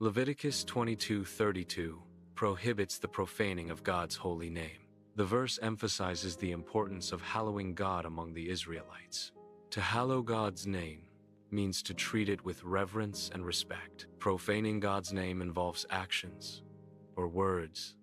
Leviticus 22:32 prohibits the profaning of God's holy name. The verse emphasizes the importance of hallowing God among the Israelites. To hallow God's name means to treat it with reverence and respect. Profaning God's name involves actions or words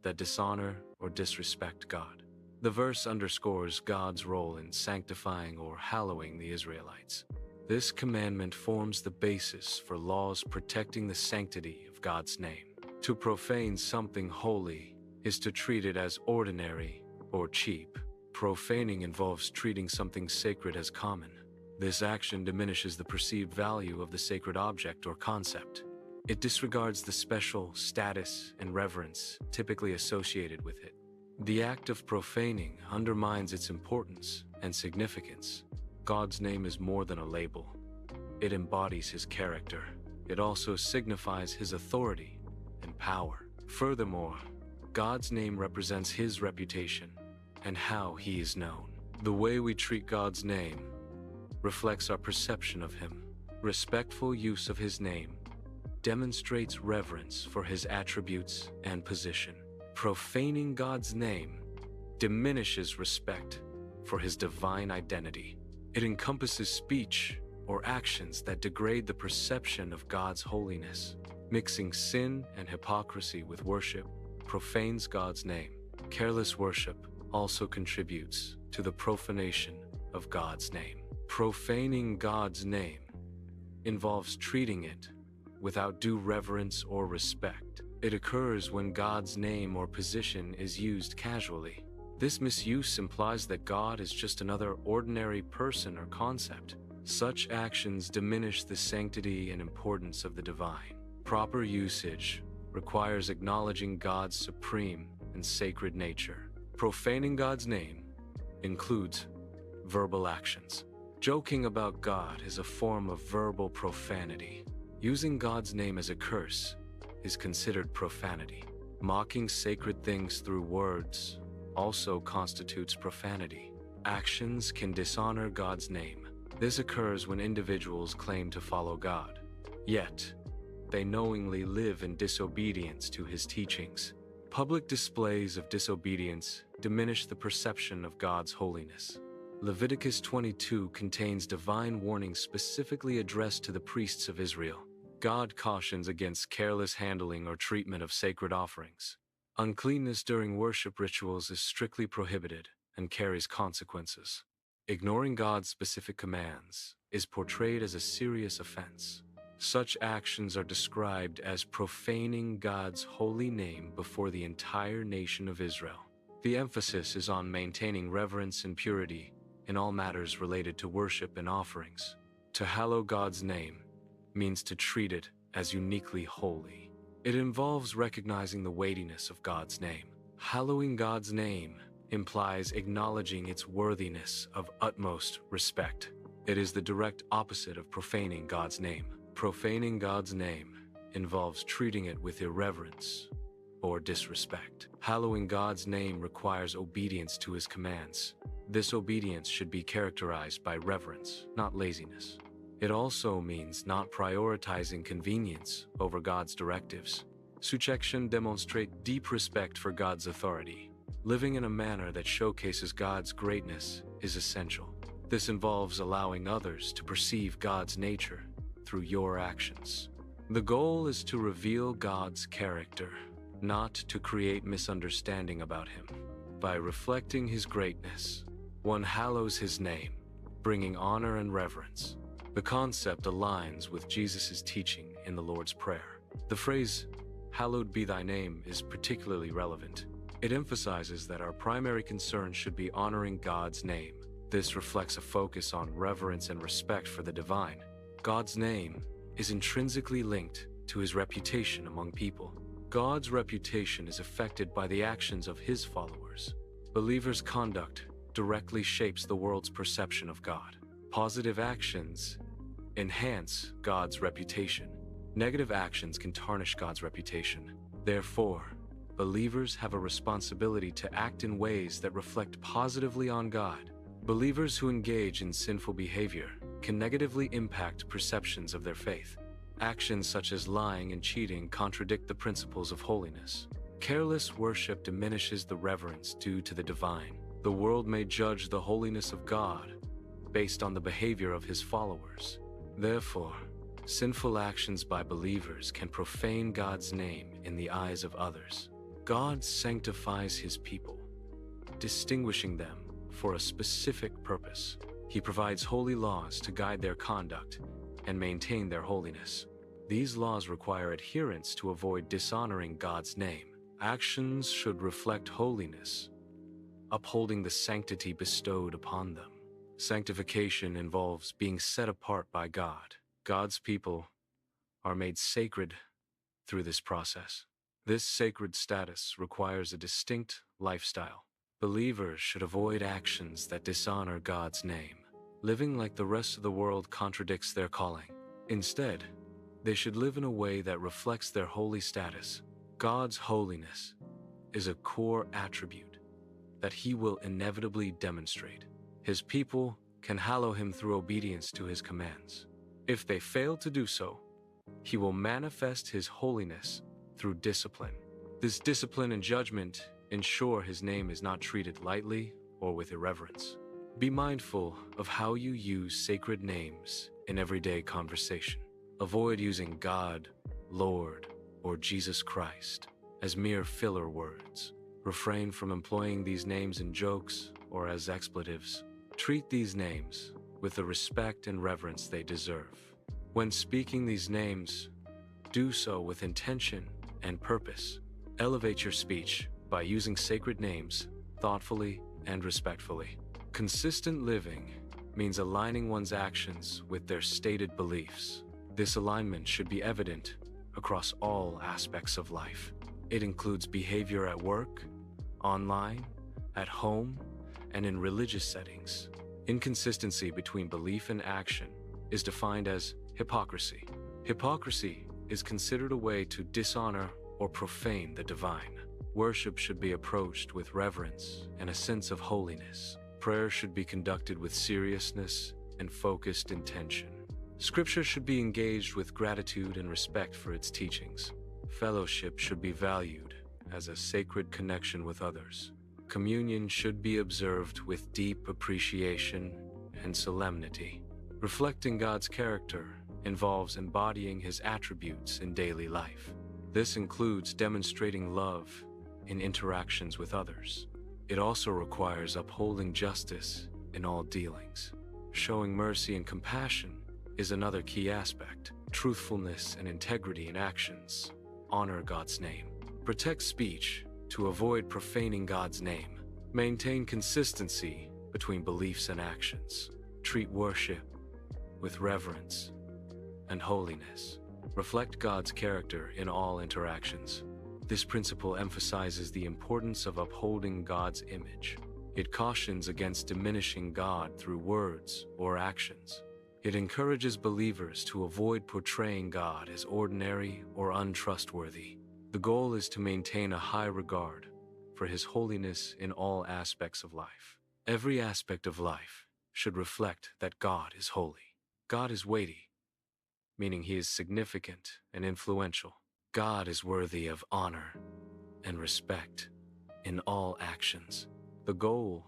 that dishonor or disrespect God. The verse underscores God's role in sanctifying or hallowing the Israelites. This commandment forms the basis for laws protecting the sanctity of God's name. To profane something holy is to treat it as ordinary or cheap. Profaning involves treating something sacred as common. This action diminishes the perceived value of the sacred object or concept. It disregards the special status and reverence typically associated with it. The act of profaning undermines its importance and significance. God's name is more than a label. It embodies His character. It also signifies His authority and power. Furthermore, God's name represents His reputation and how He is known. The way we treat God's name reflects our perception of Him. Respectful use of His name demonstrates reverence for His attributes and position. Profaning God's name diminishes respect for His divine identity. It encompasses speech or actions that degrade the perception of God's holiness. Mixing sin and hypocrisy with worship profanes God's name. Careless worship also contributes to the profanation of God's name. Profaning God's name involves treating it without due reverence or respect. It occurs when God's name or position is used casually. This misuse implies that God is just another ordinary person or concept. Such actions diminish the sanctity and importance of the divine. Proper usage requires acknowledging God's supreme and sacred nature. Profaning God's name includes verbal actions. Joking about God is a form of verbal profanity. Using God's name as a curse is considered profanity. Mocking sacred things through words also constitutes profanity. Actions can dishonor God's name. This occurs when individuals claim to follow God, yet they knowingly live in disobedience to His teachings. Public displays of disobedience diminish the perception of God's holiness. Leviticus 22 contains divine warnings specifically addressed to the priests of Israel. God cautions against careless handling or treatment of sacred offerings. Uncleanness during worship rituals is strictly prohibited and carries consequences. Ignoring God's specific commands is portrayed as a serious offense. Such actions are described as profaning God's holy name before the entire nation of Israel. The emphasis is on maintaining reverence and purity in all matters related to worship and offerings. To hallow God's name means to treat it as uniquely holy. It involves recognizing the weightiness of God's name. Hallowing God's name implies acknowledging its worthiness of utmost respect. It is the direct opposite of profaning God's name. Profaning God's name involves treating it with irreverence or disrespect. Hallowing God's name requires obedience to His commands. This obedience should be characterized by reverence, not laziness. It also means not prioritizing convenience over God's directives. Such action demonstrates deep respect for God's authority. Living in a manner that showcases God's greatness is essential. This involves allowing others to perceive God's nature through your actions. The goal is to reveal God's character, not to create misunderstanding about Him. By reflecting His greatness, one hallows His name, bringing honor and reverence. The concept aligns with Jesus' teaching in the Lord's Prayer. The phrase, "Hallowed be thy name," is particularly relevant. It emphasizes that our primary concern should be honoring God's name. This reflects a focus on reverence and respect for the divine. God's name is intrinsically linked to His reputation among people. God's reputation is affected by the actions of His followers. Believers' conduct directly shapes the world's perception of God. Positive actions enhance God's reputation. Negative actions can tarnish God's reputation. Therefore, believers have a responsibility to act in ways that reflect positively on God. Believers who engage in sinful behavior can negatively impact perceptions of their faith. Actions such as lying and cheating contradict the principles of holiness. Careless worship diminishes the reverence due to the divine. The world may judge the holiness of God based on the behavior of his followers. Therefore, sinful actions by believers can profane God's name in the eyes of others. God sanctifies his people, distinguishing them for a specific purpose. He provides holy laws to guide their conduct and maintain their holiness. These laws require adherence to avoid dishonoring God's name. Actions should reflect holiness, upholding the sanctity bestowed upon them. Sanctification involves being set apart by God. God's people are made sacred through this process. This sacred status requires a distinct lifestyle. Believers should avoid actions that dishonor God's name. Living like the rest of the world contradicts their calling. Instead, they should live in a way that reflects their holy status. God's holiness is a core attribute that he will inevitably demonstrate. His people can hallow him through obedience to his commands. If they fail to do so, he will manifest his holiness through discipline. This discipline and judgment ensure his name is not treated lightly or with irreverence. Be mindful of how you use sacred names in everyday conversation. Avoid using God, Lord, or Jesus Christ as mere filler words. Refrain from employing these names in jokes or as expletives. Treat these names with the respect and reverence they deserve. When speaking these names, do so with intention and purpose. Elevate your speech by using sacred names thoughtfully and respectfully. Consistent living means aligning one's actions with their stated beliefs. This alignment should be evident across all aspects of life. It includes behavior at work, online, at home, and in religious settings. Inconsistency between belief and action is defined as hypocrisy. Hypocrisy is considered a way to dishonor or profane the divine. Worship should be approached with reverence and a sense of holiness. Prayer should be conducted with seriousness and focused intention. Scripture should be engaged with gratitude and respect for its teachings. Fellowship should be valued as a sacred connection with others. Communion should be observed with deep appreciation and solemnity. Reflecting God's character involves embodying his attributes in daily life. This includes demonstrating love in interactions with others. It also requires upholding justice in all dealings. Showing mercy and compassion is another key aspect. Truthfulness and integrity in actions honor God's name. Protect speech to avoid profaning God's name. Maintain consistency between beliefs and actions. Treat worship with reverence and holiness. Reflect God's character in all interactions. This principle emphasizes the importance of upholding God's image. It cautions against diminishing God through words or actions. It encourages believers to avoid portraying God as ordinary or untrustworthy. The goal is to maintain a high regard for his holiness in all aspects of life. Every aspect of life should reflect that God is holy. God is weighty, meaning he is significant and influential. God is worthy of honor and respect in all actions. The goal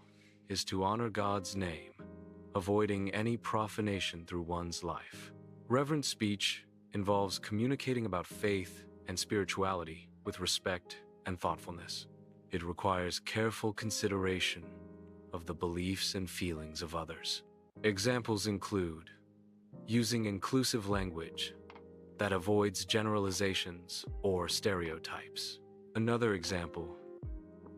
is to honor God's name, avoiding any profanation through one's life. Reverent speech involves communicating about faith and spirituality with respect and thoughtfulness. It requires careful consideration of the beliefs and feelings of others. Examples include using inclusive language that avoids generalizations or stereotypes. Another example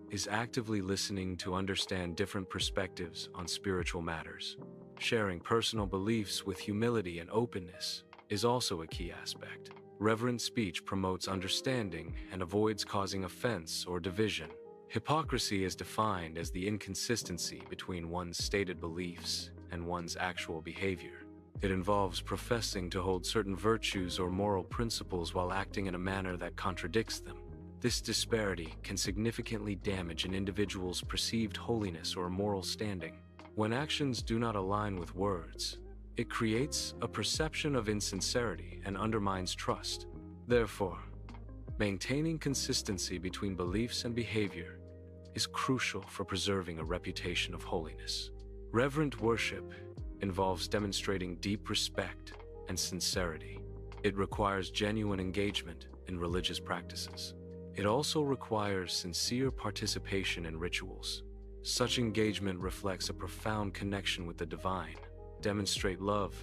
is actively listening to understand different perspectives on spiritual matters. Sharing personal beliefs with humility and openness is also a key aspect. Reverent speech promotes understanding and avoids causing offense or division. Hypocrisy is defined as the inconsistency between one's stated beliefs and one's actual behavior. It involves professing to hold certain virtues or moral principles while acting in a manner that contradicts them. This disparity can significantly damage an individual's perceived holiness or moral standing. When actions do not align with words, It creates a perception of insincerity and undermines trust. Therefore, maintaining consistency between beliefs and behavior is crucial for preserving a reputation of holiness. Reverent worship involves demonstrating deep respect and sincerity. It requires genuine engagement in religious practices. It also requires sincere participation in rituals. Such engagement reflects a profound connection with the divine. Demonstrate love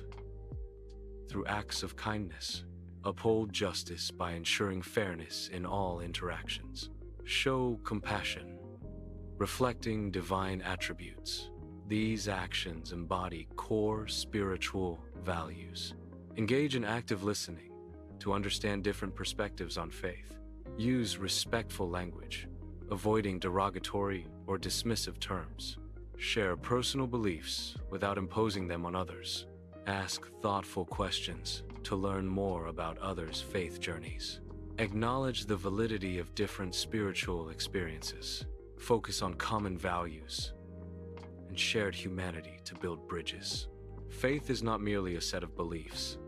through acts of kindness. Uphold justice by ensuring fairness in all interactions. Show compassion, reflecting divine attributes. These actions embody core spiritual values. Engage in active listening to understand different perspectives on faith. Use respectful language, avoiding derogatory or dismissive terms. Share personal beliefs without imposing them on others. Ask thoughtful questions to learn more about others' faith journeys. Acknowledge the validity of different spiritual experiences. Focus on common values and shared humanity to build bridges. Faith is not merely a set of beliefs.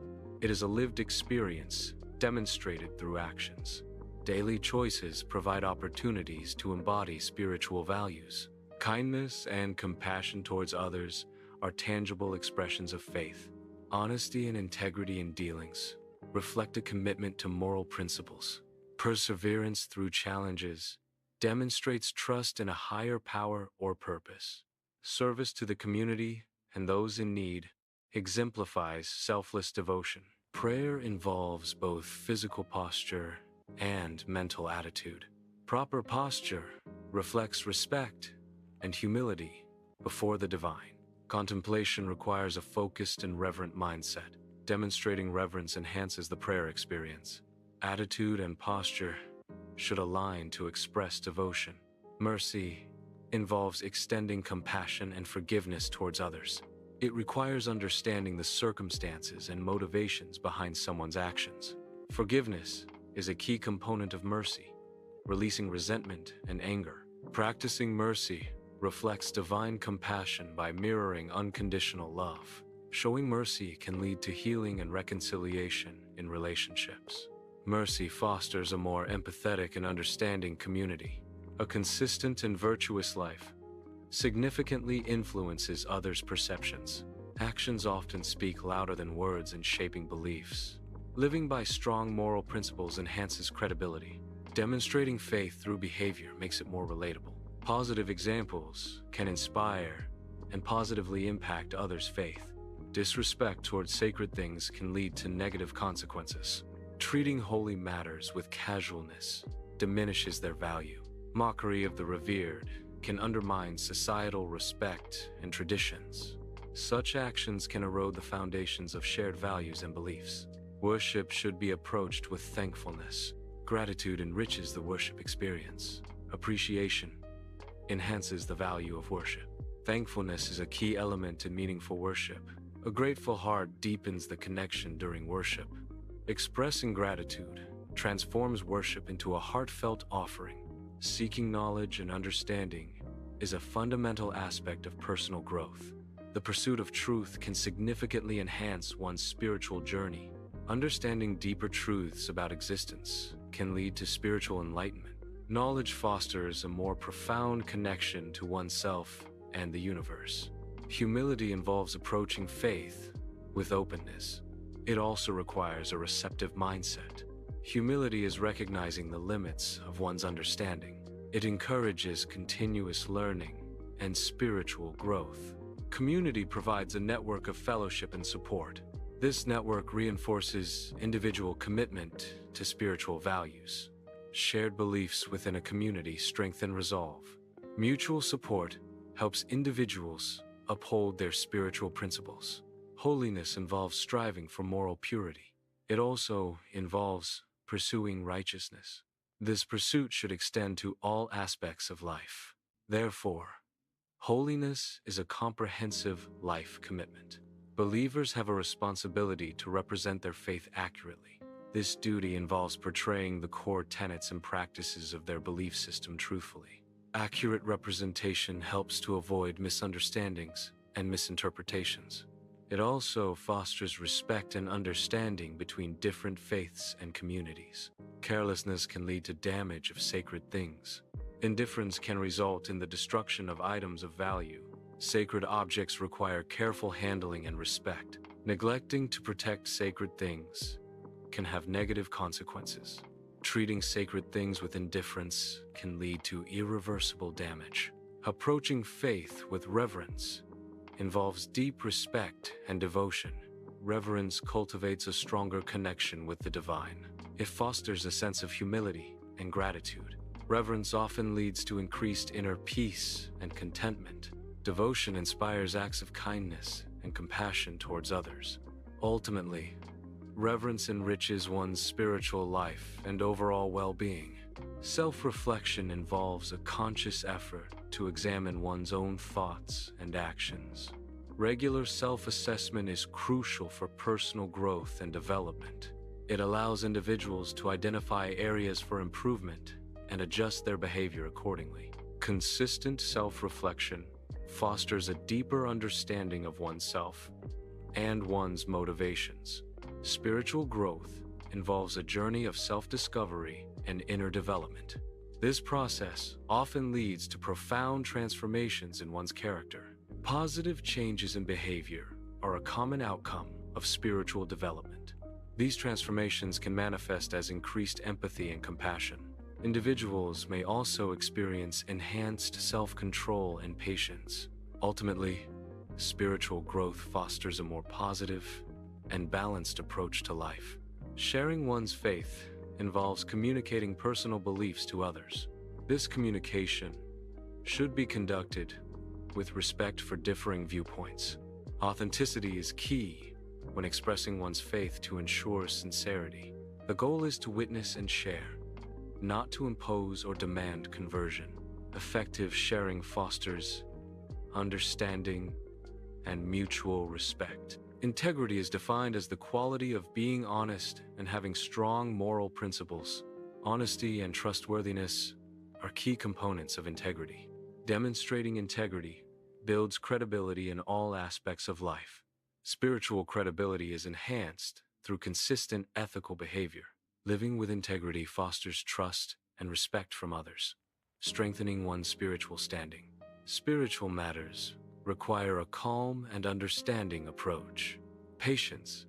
It is a lived experience demonstrated through actions. Daily choices provide opportunities to embody spiritual values. Kindness and compassion towards others are tangible expressions of faith. Honesty and integrity in dealings reflect a commitment to moral principles. Perseverance through challenges demonstrates trust in a higher power or purpose. Service to the community and those in need exemplifies selfless devotion. Prayer involves both physical posture and mental attitude. Proper posture reflects respect and humility before the divine. Contemplation requires a focused and reverent mindset. Demonstrating reverence enhances the prayer experience. Attitude and posture should align to express devotion. Mercy involves extending compassion and forgiveness towards others. It requires understanding the circumstances and motivations behind someone's actions. Forgiveness is a key component of mercy, releasing resentment and anger. Practicing mercy reflects divine compassion by mirroring unconditional love. Showing mercy can lead to healing and reconciliation in relationships. Mercy fosters a more empathetic and understanding community. A consistent and virtuous life significantly influences others' perceptions. Actions often speak louder than words in shaping beliefs. Living by strong moral principles enhances credibility. Demonstrating faith through behavior makes it more relatable. Positive examples can inspire and positively impact others' faith. Disrespect towards sacred things can lead to negative consequences. Treating holy matters with casualness diminishes their value. Mockery of the revered can undermine societal respect and traditions. Such actions can erode the foundations of shared values and beliefs. Worship should be approached with thankfulness. Gratitude enriches the worship experience. Appreciation enhances the value of worship. Thankfulness is a key element in meaningful worship. A grateful heart deepens the connection during worship. Expressing gratitude transforms worship into a heartfelt offering. Seeking knowledge and understanding is a fundamental aspect of personal growth. The pursuit of truth can significantly enhance one's spiritual journey. Understanding deeper truths about existence can lead to spiritual enlightenment. Knowledge fosters a more profound connection to oneself and the universe. Humility involves approaching faith with openness. It also requires a receptive mindset. Humility is recognizing the limits of one's understanding. It encourages continuous learning and spiritual growth. Community provides a network of fellowship and support. This network reinforces individual commitment to spiritual values. Shared beliefs within a community strengthen resolve. Mutual support helps individuals uphold their spiritual principles. Holiness involves striving for moral purity. It also involves pursuing righteousness. This pursuit should extend to all aspects of life. Therefore, holiness is a comprehensive life commitment. Believers have a responsibility to represent their faith accurately. This duty involves portraying the core tenets and practices of their belief system truthfully. Accurate representation helps to avoid misunderstandings and misinterpretations. It also fosters respect and understanding between different faiths and communities. Carelessness can lead to damage of sacred things. Indifference can result in the destruction of items of value. Sacred objects require careful handling and respect. Neglecting to protect sacred things can have negative consequences. Treating sacred things with indifference can lead to irreversible damage. Approaching faith with reverence involves deep respect and devotion. Reverence cultivates a stronger connection with the divine. It fosters a sense of humility and gratitude. Reverence often leads to increased inner peace and contentment. Devotion inspires acts of kindness and compassion towards others. Ultimately, reverence enriches one's spiritual life and overall well-being. Self-reflection involves a conscious effort to examine one's own thoughts and actions. Regular self-assessment is crucial for personal growth and development. It allows individuals to identify areas for improvement and adjust their behavior accordingly. Consistent self-reflection fosters a deeper understanding of oneself and one's motivations. Spiritual growth involves a journey of self-discovery and inner development. This process often leads to profound transformations in one's character. Positive changes in behavior are a common outcome of spiritual development. These transformations can manifest as increased empathy and compassion. Individuals may also experience enhanced self-control and patience. Ultimately, spiritual growth fosters a more positive and balanced approach to life. Sharing one's faith involves communicating personal beliefs to others. This communication should be conducted with respect for differing viewpoints. Authenticity is key when expressing one's faith to ensure sincerity. The goal is to witness and share, not to impose or demand conversion. Effective sharing fosters understanding and mutual respect. Integrity is defined as the quality of being honest and having strong moral principles. Honesty and trustworthiness are key components of integrity. Demonstrating integrity builds credibility in all aspects of life. Spiritual credibility is enhanced through consistent ethical behavior. Living with integrity fosters trust and respect from others, strengthening one's spiritual standing. Spiritual matters require a calm and understanding approach. Patience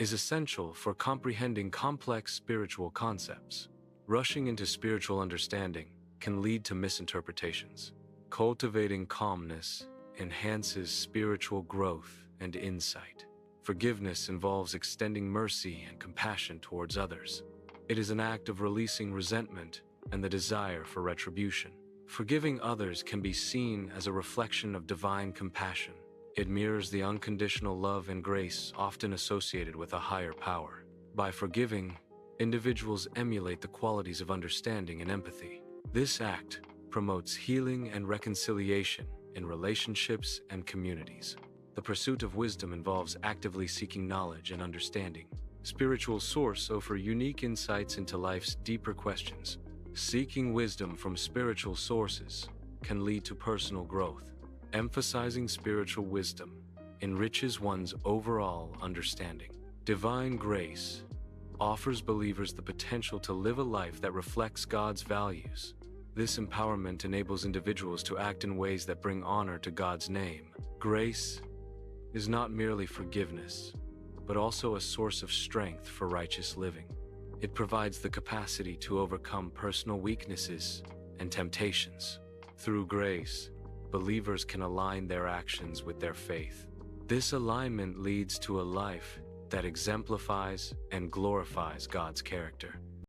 is essential for comprehending complex spiritual concepts. Rushing into spiritual understanding can lead to misinterpretations. Cultivating calmness enhances spiritual growth and insight. Forgiveness involves extending mercy and compassion towards others. It is an act of releasing resentment and the desire for retribution. Forgiving others can be seen as a reflection of divine compassion. It mirrors the unconditional love and grace often associated with a higher power. By forgiving, individuals emulate the qualities of understanding and empathy. This act promotes healing and reconciliation in relationships and communities. The pursuit of wisdom involves actively seeking knowledge and understanding. Spiritual sources offer unique insights into life's deeper questions. Seeking wisdom from spiritual sources can lead to personal growth. Emphasizing spiritual wisdom enriches one's overall understanding. Divine grace offers believers the potential to live a life that reflects God's values. This empowerment enables individuals to act in ways that bring honor to God's name. Grace is not merely forgiveness, but also a source of strength for righteous living. It provides the capacity to overcome personal weaknesses and temptations. Through grace, believers can align their actions with their faith. This alignment leads to a life that exemplifies and glorifies God's character.